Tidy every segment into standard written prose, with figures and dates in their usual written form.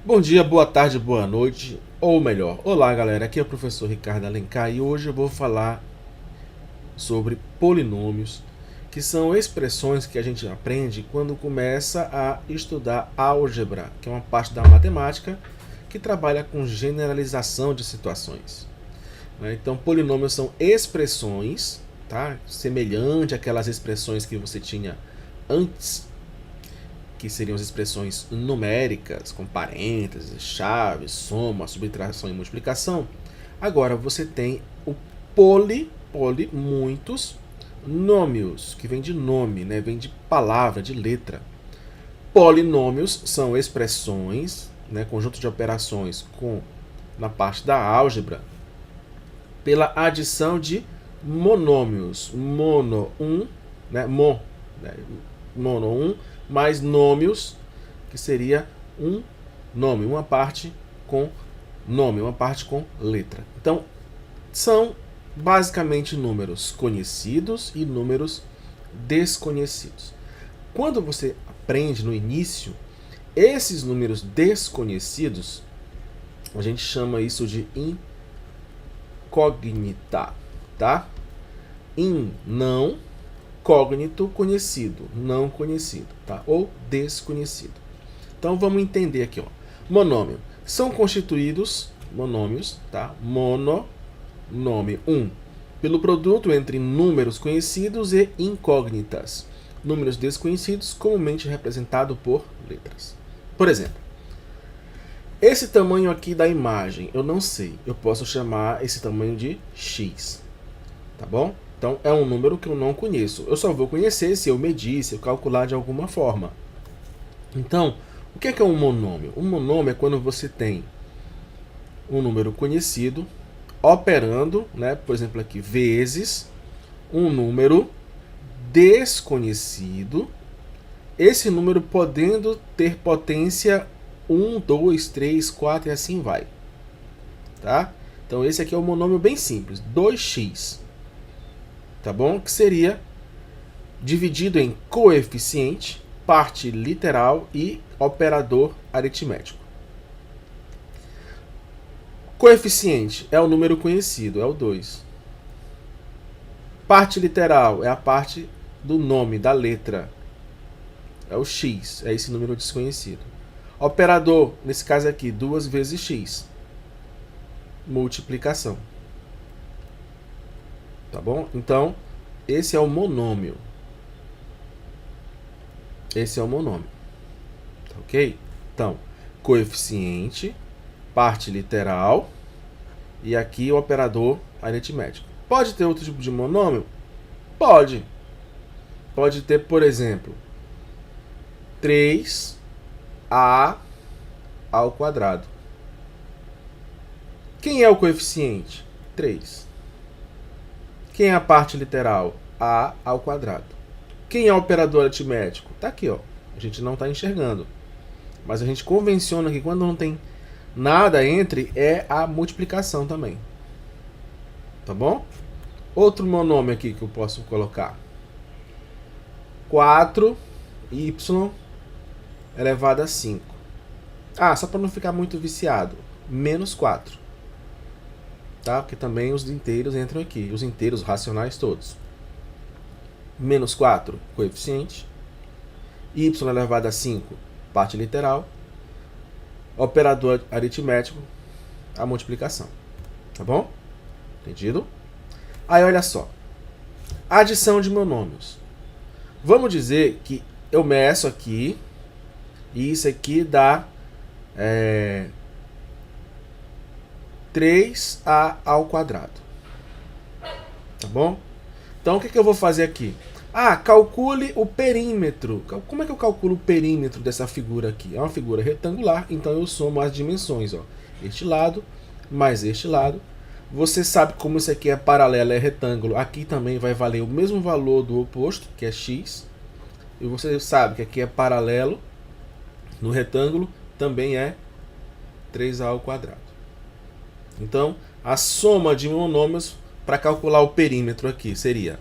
Bom dia, boa tarde, boa noite, ou melhor, olá galera, aqui é o professor Ricardo Alencar e hoje eu vou falar sobre polinômios, que são expressões que a gente aprende quando começa a estudar álgebra, que é uma parte da matemática que trabalha com generalização de situações. Então, polinômios são expressões, tá? Semelhante àquelas expressões que você tinha antes, que seriam as expressões numéricas, com parênteses, chaves, soma, subtração e multiplicação. Agora você tem o muitos, nômios, que vem de nome, né? Vem de palavra, de letra. Polinômios são expressões, né? Conjunto de operações na parte da álgebra, pela adição de monômios. Mono, um, né? Né? Mono, um, mais nômios, que seria um nome, uma parte com nome, uma parte com letra. Então, são basicamente números conhecidos e números desconhecidos. Quando você aprende no início, esses números desconhecidos, a gente chama isso de incógnita, tá? Não, cognito, conhecido, não conhecido, tá? Ou desconhecido. Então vamos entender aqui, ó. Monômio são constituídos monômios, tá? Monômio 1 pelo produto entre números conhecidos e incógnitas. Números desconhecidos comumente representado por letras. Por exemplo, esse tamanho aqui da imagem, eu não sei. Eu posso chamar esse tamanho de x, tá bom? Então é um número que eu não conheço. Eu só vou conhecer se eu medir, se eu calcular de alguma forma. Então, o que é um monômio? Um monômio é quando você tem um número conhecido operando, né, por exemplo aqui, vezes um número desconhecido, esse número podendo ter potência 1, 2, 3, 4 e assim vai. Tá? Então esse aqui é um monômio bem simples, 2x. Tá bom? Que seria dividido em coeficiente, parte literal e operador aritmético. Coeficiente é o número conhecido, é o 2. Parte literal é a parte do nome, da letra. É o x, é esse número desconhecido. Operador, nesse caso aqui, 2 vezes x. Multiplicação. Tá bom? Então, esse é o monômio. Esse é o monômio. Tá ok? Então, coeficiente, parte literal e aqui o operador aritmético. Pode ter outro tipo de monômio? Pode. Pode ter, por exemplo, 3a ao quadrado. Quem é o coeficiente? 3. Quem é a parte literal? A ao quadrado. Quem é o operador aritmético? Está aqui, ó. A gente não está enxergando. Mas a gente convenciona que quando não tem nada entre, é a multiplicação também. Tá bom? Outro monômio aqui que eu posso colocar. 4y elevado a 5. Ah, só para não ficar muito viciado. Menos 4. Tá? Porque também os inteiros entram aqui. Os inteiros racionais todos. Menos 4, coeficiente. Y elevado a 5, parte literal. Operador aritmético, a multiplicação. Tá bom? Entendido? Aí olha só. Adição de monômios. Vamos dizer que eu meço aqui e isso aqui dá 3a ao quadrado. Tá bom? Então o que eu vou fazer aqui? Ah, calcule o perímetro. Como é que eu calculo o perímetro dessa figura aqui? É uma figura retangular, então eu somo as dimensões. Ó. Este lado mais este lado. Você sabe como isso aqui é paralelo, é retângulo. Aqui também vai valer o mesmo valor do oposto, que é x. E você sabe que aqui é paralelo no retângulo, também é 3a ao quadrado. Então, a soma de monômios para calcular o perímetro aqui seria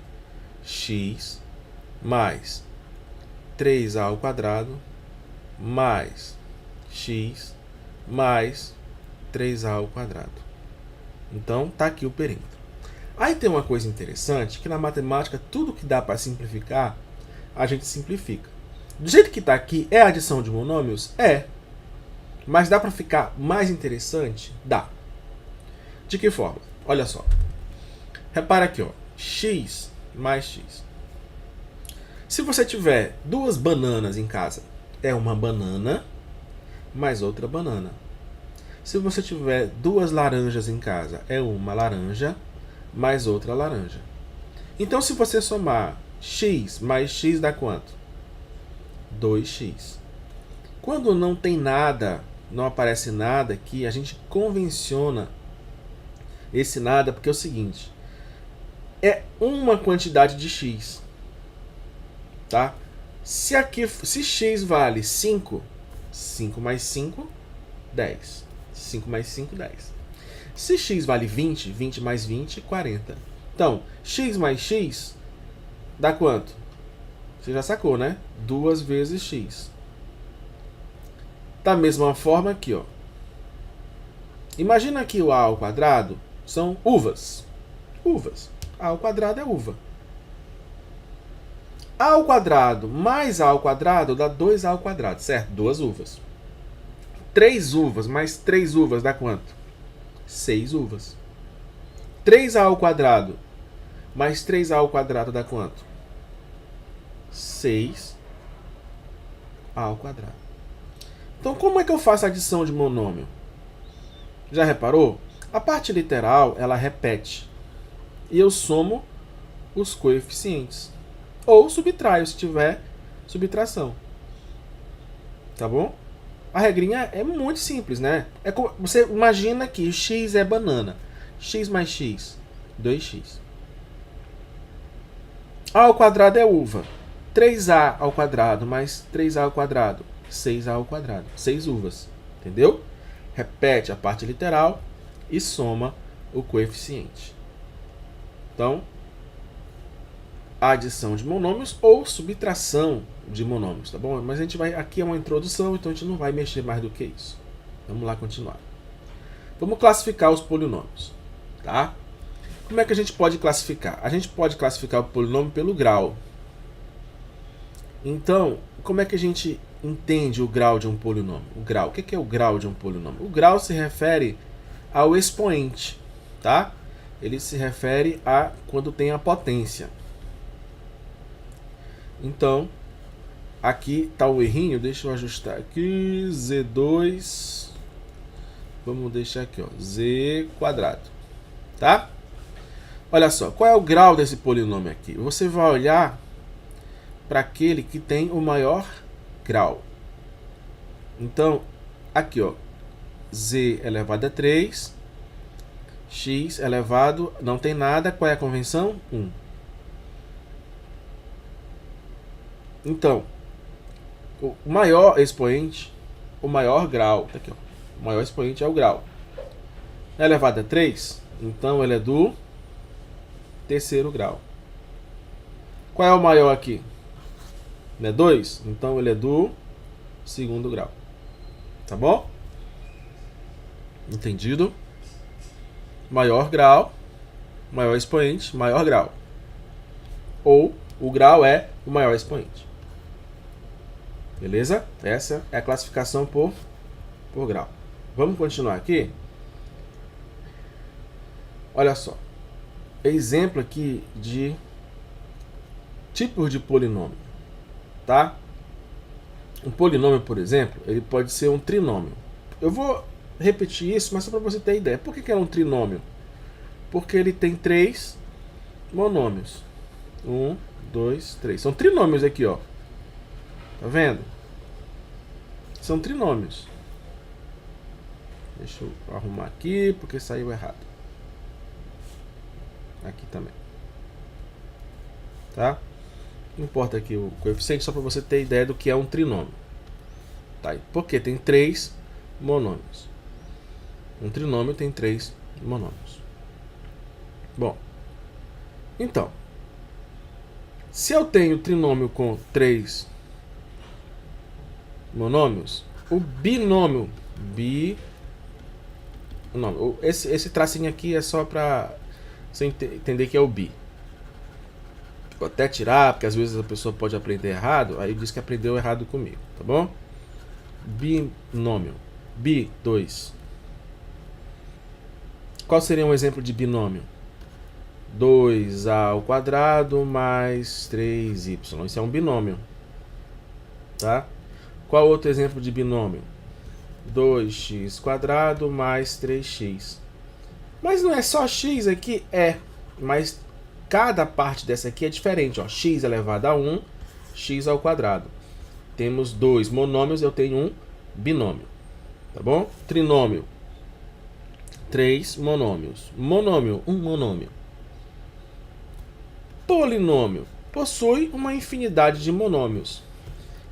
x mais 3a ao quadrado mais x mais 3a ao quadrado. Então, tá aqui o perímetro. Aí tem uma coisa interessante, que na matemática, tudo que dá para simplificar, a gente simplifica. Do jeito que está aqui, é adição de monômios? É. Mas dá para ficar mais interessante? Dá. De que forma? Olha só. Repara aqui, ó. X mais x. Se você tiver duas bananas em casa, é uma banana mais outra banana. Se você tiver duas laranjas em casa, é uma laranja mais outra laranja. Então, se você somar x mais x dá quanto? 2x. Quando não tem nada, não aparece nada aqui, a gente convenciona esse nada, porque é o seguinte, é uma quantidade de x, tá? Se x vale 5, 5 mais 5, 10. 5 mais 5, 10. Se x vale 20, 20 mais 20, 40. Então, x mais x dá quanto? Você já sacou, né? 2 vezes x. Da mesma forma aqui, ó. Imagina que o a ao quadrado são uvas. Uvas. A ao quadrado é uva. A ao quadrado mais a ao quadrado dá 2a ao quadrado, certo? 2 uvas. 3 uvas mais 3 uvas dá quanto? 6 uvas. 3a ao quadrado mais 3a ao quadrado dá quanto? 6a ao quadrado. Então, como é que eu faço a adição de monômio? Já reparou? A parte literal, ela repete. E eu somo os coeficientes. Ou subtraio, se tiver subtração. Tá bom? A regrinha é muito simples, né? Você imagina que x é banana. X mais x, 2x. A ao quadrado é uva. 3a ao quadrado mais 3a ao quadrado, 6a ao quadrado. 6 uvas. Entendeu? Repete a parte literal e soma o coeficiente. Então, adição de monômios ou subtração de monômios, tá bom? Mas a gente vai, aqui é uma introdução, então a gente não vai mexer mais do que isso. Vamos lá continuar. Vamos classificar os polinômios, tá? Como é que a gente pode classificar? A gente pode classificar o polinômio pelo grau. Então, como é que a gente entende o grau de um polinômio? O grau. O que é o grau de um polinômio? O grau se refere ao expoente, tá? Ele se refere a quando tem a potência. Então, aqui está o errinho, deixa eu ajustar aqui, Z2, vamos deixar aqui, ó, Z quadrado, tá? Olha só, qual é o grau desse polinômio aqui? Você vai olhar para aquele que tem o maior grau. Então, aqui, ó, Z elevado a 3, X elevado, não tem nada, qual é a convenção? 1. Então, o maior expoente, o maior grau, tá aqui, ó, o maior expoente é o grau. É elevado a 3, então ele é do terceiro grau. Qual é o maior aqui? Não é 2? Então ele é do segundo grau. Tá bom? Entendido? Maior grau, maior expoente, maior grau. Ou o grau é o maior expoente. Beleza? Essa é a classificação por grau. Vamos continuar aqui? Olha só. Exemplo aqui de tipos de polinômio. Tá? Um polinômio, por exemplo, ele pode ser um trinômio. Eu vou repetir isso, mas só para você ter ideia. Por que é um trinômio? Porque ele tem 3 monômios. 1, 2, 3. São trinômios aqui, ó. Tá vendo? São trinômios. Deixa eu arrumar aqui, porque saiu errado. Aqui também. Tá? Não importa aqui o coeficiente, só para você ter ideia do que é um trinômio. Tá? Porque tem 3 monômios. Um trinômio tem 3 monômios. Bom, então, se eu tenho trinômio com 3 monômios, o binômio binômio. Esse tracinho aqui é só para você entender que é o bi. Vou até tirar, porque às vezes a pessoa pode aprender errado. Aí diz que aprendeu errado comigo, tá bom? Binômio. Bi, 2. Qual seria um exemplo de binômio? 2a ao quadrado mais 3y. Isso é um binômio. Tá? Qual outro exemplo de binômio? 2x quadrado mais 3x. Mas não é só x aqui? É. Mas cada parte dessa aqui é diferente. Ó. X elevado a 1, x ao quadrado. Temos dois monômios, eu tenho um binômio. Tá bom? Trinômio. 3 monômios. Monômio, um monômio. Polinômio. Possui uma infinidade de monômios,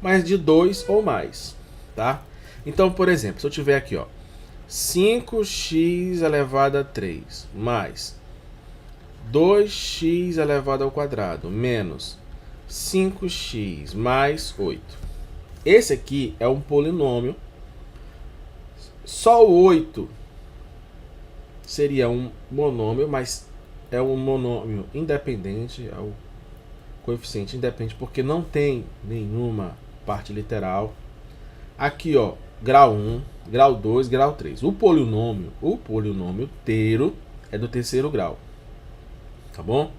mas de 2 ou mais. Tá? Então, por exemplo, se eu tiver aqui, ó, 5x elevado a 3 mais 2x elevado ao quadrado menos 5x mais 8. Esse aqui é um polinômio. Só o 8 seria um monômio, mas é um monômio independente, é o coeficiente independente, porque não tem nenhuma parte literal. Aqui, ó, grau 1, grau 2, grau 3. O polinômio inteiro é do terceiro grau. Tá bom?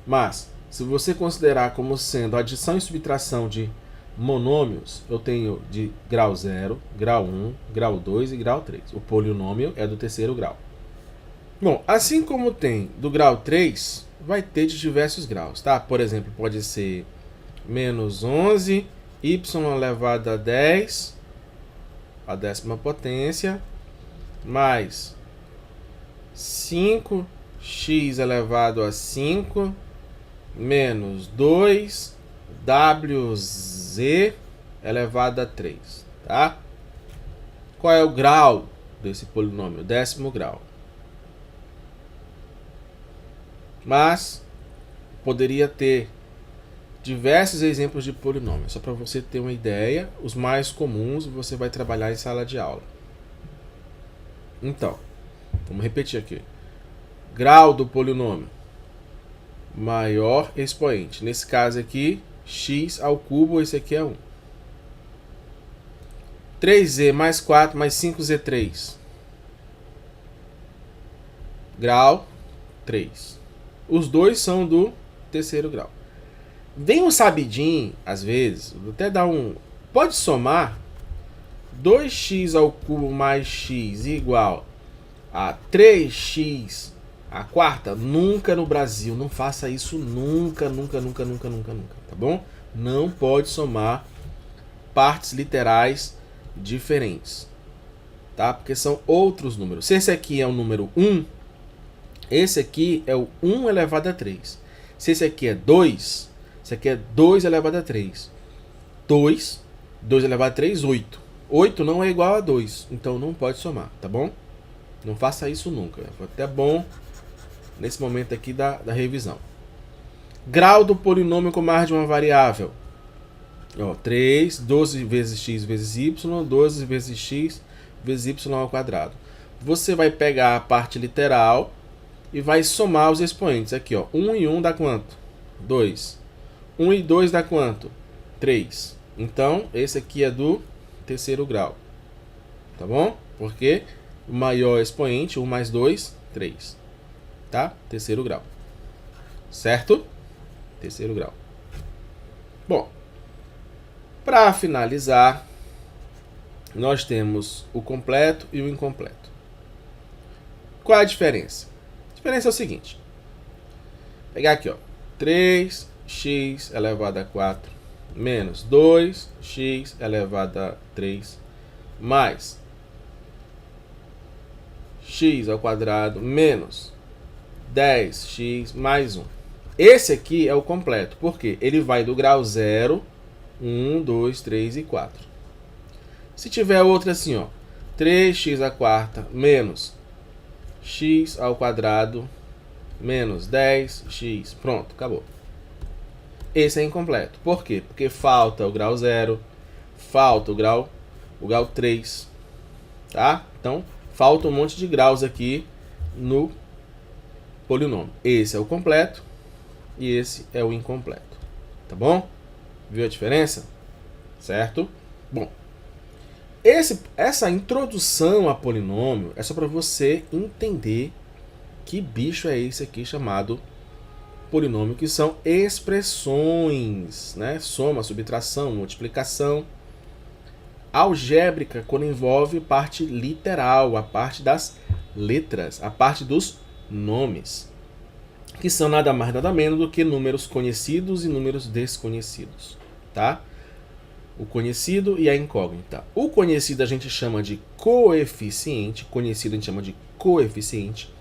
Mas, se você considerar como sendo adição e subtração de monômios, eu tenho de grau 0, grau 1, grau 2 e grau 3. O polinômio é do terceiro grau. Bom, assim como tem do grau 3, vai ter de diversos graus, tá? Por exemplo, pode ser menos 11, y elevado a 10, a 10ª potência, mais 5x elevado a 5, menos 2wz elevado a 3, tá? Qual é o grau desse polinômio? 10º grau. Mas poderia ter diversos exemplos de polinômio. Só para você ter uma ideia, os mais comuns você vai trabalhar em sala de aula. Então, vamos repetir aqui. Grau do polinômio. Maior expoente. Nesse caso aqui, x ao cubo, esse aqui é 1. 3z mais 4 mais 5z3. Grau 3. Os dois são do terceiro grau. Vem um sabidinho, às vezes, vou até dar um... Pode somar 2x ao cubo mais x igual a 3x a quarta? Nunca no Brasil, não faça isso nunca, nunca, tá bom? Não pode somar partes literais diferentes, tá? Porque são outros números. Se esse aqui é o número 1, esse aqui é o 1 elevado a 3. Se esse aqui é 2, esse aqui é 2 elevado a 3. 2 elevado a 3, 8. 8 não é igual a 2, então não pode somar, tá bom? Não faça isso nunca. Foi até bom nesse momento aqui da revisão. Grau do polinômio com mais de uma variável. Ó, 3, 12 vezes x vezes y, 12 vezes x vezes y ao quadrado. Você vai pegar a parte literal e vai somar os expoentes. Aqui, ó, 1 e 1 dá quanto? 2. 1 e 2 dá quanto? 3. Então, esse aqui é do terceiro grau. Tá bom? Porque o maior expoente, 1 mais 2, 3. Tá? Terceiro grau. Certo? Terceiro grau. Bom, para finalizar, nós temos o completo e o incompleto. Qual é a diferença? A diferença é o seguinte. Vou pegar aqui, ó, 3x elevado a 4 menos 2x elevado a 3 mais x ao quadrado menos 10x mais 1. Esse aqui é o completo, porque ele vai do grau 0, 1, 2, 3 e 4. Se tiver outra assim, ó, 3x à quarta menos x ao quadrado menos 10x. Pronto, acabou. Esse é incompleto. Por quê? Porque falta o grau 0, falta o grau 3. tá? Então, falta um monte de graus aqui no polinômio. Esse é o completo e esse é o incompleto, tá bom? Viu a diferença? Certo? Bom, essa introdução a polinômio é só para você entender que bicho é esse aqui chamado polinômio, que são expressões, né? Soma, subtração, multiplicação. Algébrica, quando envolve parte literal, a parte das letras, a parte dos nomes, que são nada mais nada menos do que números conhecidos e números desconhecidos, tá? O conhecido e a incógnita. O conhecido a gente chama de coeficiente, conhecido a gente chama de coeficiente.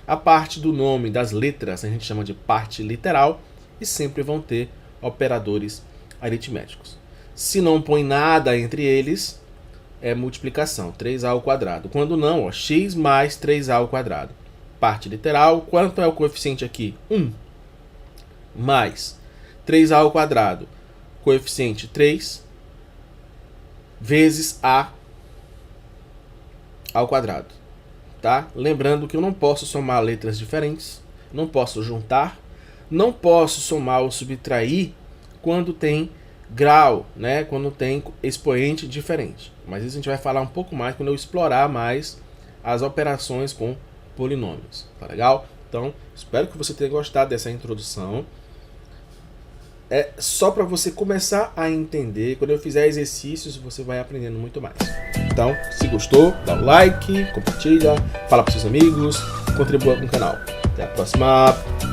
A parte do nome, das letras, a gente chama de parte literal e sempre vão ter operadores aritméticos. Se não põe nada entre eles, é multiplicação, 3a ao quadrado. Quando não, ó, x mais 3a ao quadrado. Parte literal, quanto é o coeficiente aqui? 1. Mais 3a ao quadrado, coeficiente 3, vezes a ao quadrado. Tá? Lembrando que eu não posso somar letras diferentes, não posso juntar, não posso somar ou subtrair quando tem grau, né? Quando tem expoente diferente. Mas isso a gente vai falar um pouco mais quando eu explorar mais as operações com polinômios. Tá legal? Então, espero que você tenha gostado dessa introdução. É só para você começar a entender. Quando eu fizer exercícios, você vai aprendendo muito mais. Então, se gostou, dá um like, compartilha, fala para seus amigos, contribua com o canal. Até a próxima!